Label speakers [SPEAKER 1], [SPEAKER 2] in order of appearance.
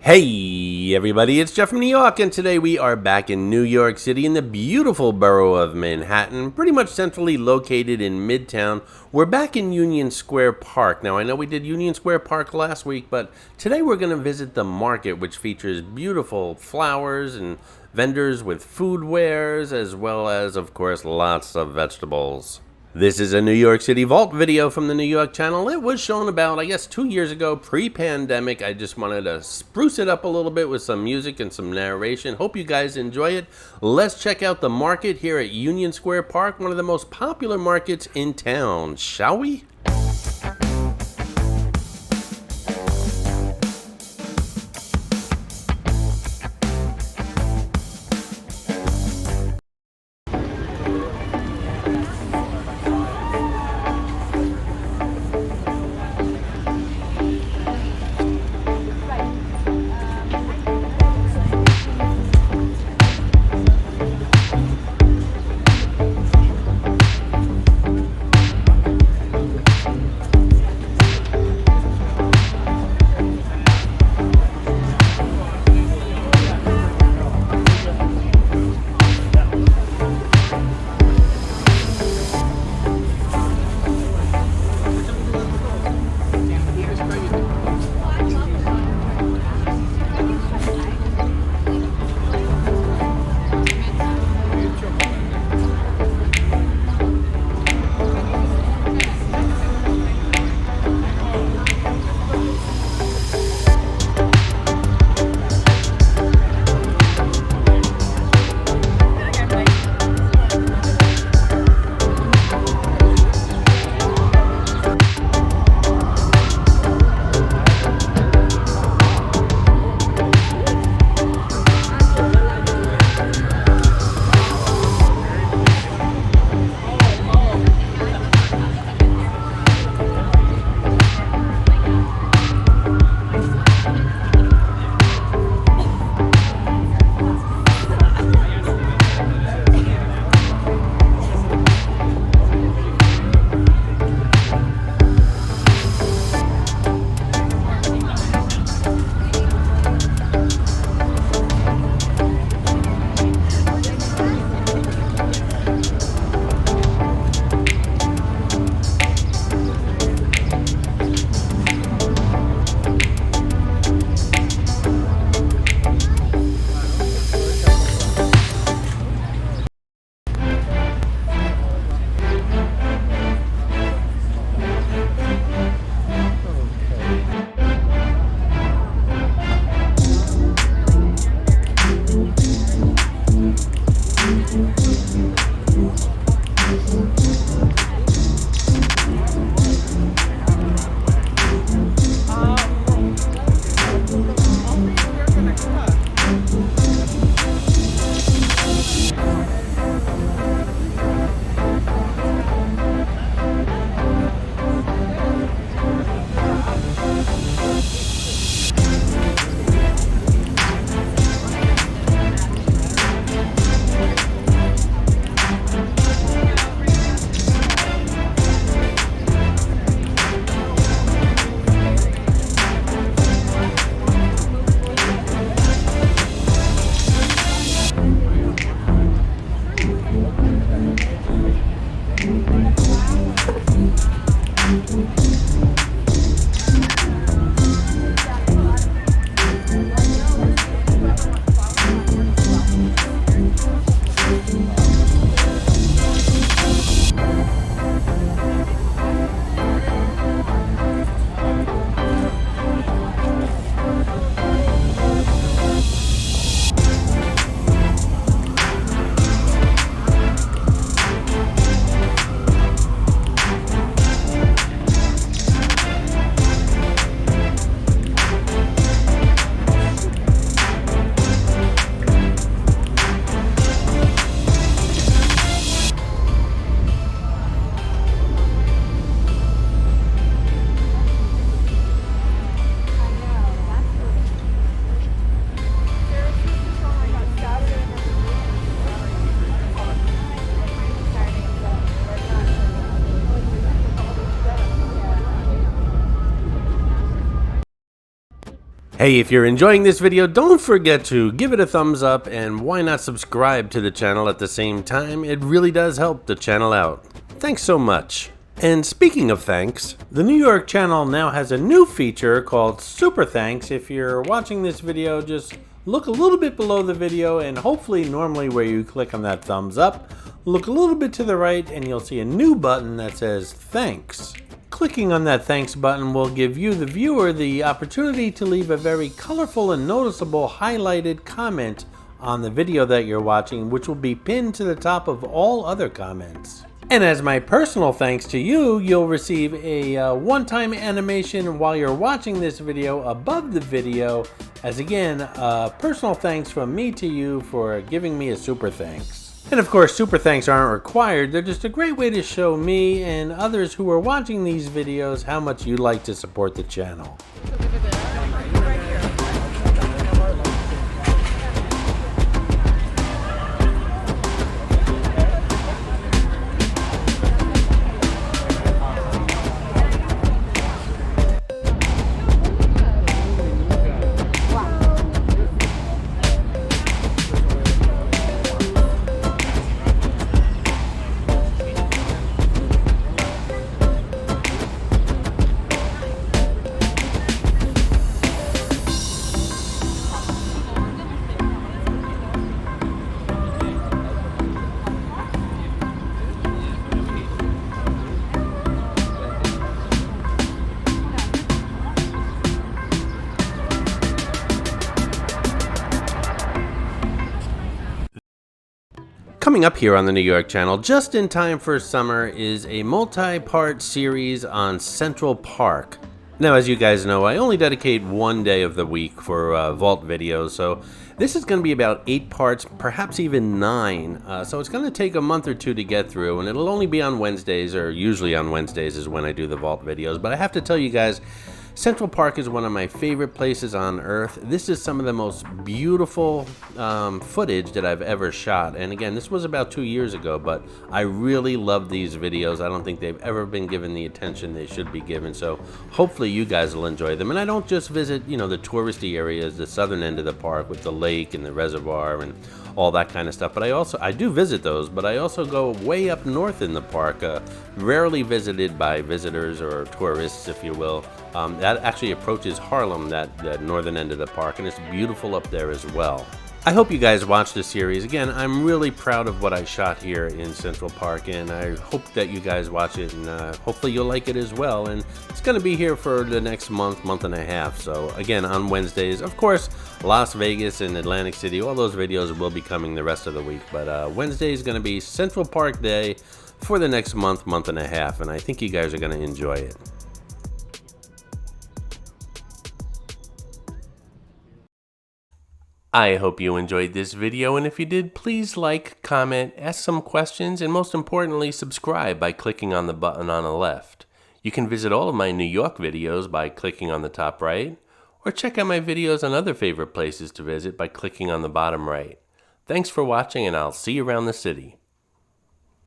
[SPEAKER 1] Hey everybody, it's Jeff from New York, and today we are back in New York City in the beautiful borough of Manhattan, pretty much centrally located in Midtown. We're back in Union Square Park. Now, I know we did Union Square Park last week, but today we're going to visit the market, which features beautiful flowers and vendors with food wares, as well as, of course, lots of vegetables. This is a New York City Vault video from the New York channel. It was shown about, 2 years ago, pre-pandemic. I just wanted to spruce it up a little bit with some music and some narration. Hope you guys enjoy it. Let's check out the market here at Union Square Park, one of the most popular markets in town, shall we? Hey, if you're enjoying this video, don't forget to give it a thumbs up, and why not subscribe to the channel at the same time? It really does help the channel out. Thanks so much. And speaking of thanks, the New York channel now has a new feature called Super Thanks. If you're watching this video, just look a little bit below the video, and hopefully normally where you click on that thumbs up, look a little bit to the right and you'll see a new button that says Thanks. Clicking on that thanks button will give you, the viewer, the opportunity to leave a very colorful and noticeable highlighted comment on the video that you're watching, which will be pinned to the top of all other comments. And as my personal thanks to you, you'll receive a one-time animation while you're watching this video above the video, as again, personal thanks from me to you for giving me a super thanks. And of course, super thanks aren't required. They're just a great way to show me and others who are watching these videos how much you like to support the channel. Coming up here on the New York channel, just in time for summer, is a multi-part series on Central Park. Now, as you guys know, I only dedicate one day of the week for Vault videos, so this is going to be about 8 parts, perhaps even 9. So it's going to take a month or two to get through, and it'll only be on Wednesdays, or usually on Wednesdays is when I do the Vault videos. But I have to tell you guys, Central Park is one of my favorite places on earth. This is some of the most beautiful footage that I've ever shot. And again, this was about 2 years ago, but I really love these videos. I don't think they've ever been given the attention they should be given. So hopefully you guys will enjoy them. And I don't just visit, you know, the touristy areas, the southern end of the park with the lake and the reservoir and all that kind of stuff. But I do visit those, but I also go way up north in the park, rarely visited by visitors or tourists, if you will. That actually approaches Harlem, that northern end of the park, and it's beautiful up there as well. I hope you guys watch this series. Again, I'm really proud of what I shot here in Central Park, and I hope that you guys watch it, and hopefully you'll like it as well. And it's going to be here for the next month and a half. So again, on Wednesdays, of course, Las Vegas and Atlantic City, all those videos will be coming the rest of the week. But Wednesday is going to be Central Park Day for the next month and a half, and I think you guys are going to enjoy it. I hope you enjoyed this video, and if you did, please like, comment, ask some questions, and most importantly, subscribe by clicking on the button on the left. You can visit all of my New York videos by clicking on the top right, or check out my videos on other favorite places to visit by clicking on the bottom right. Thanks for watching, and I'll see you around the city.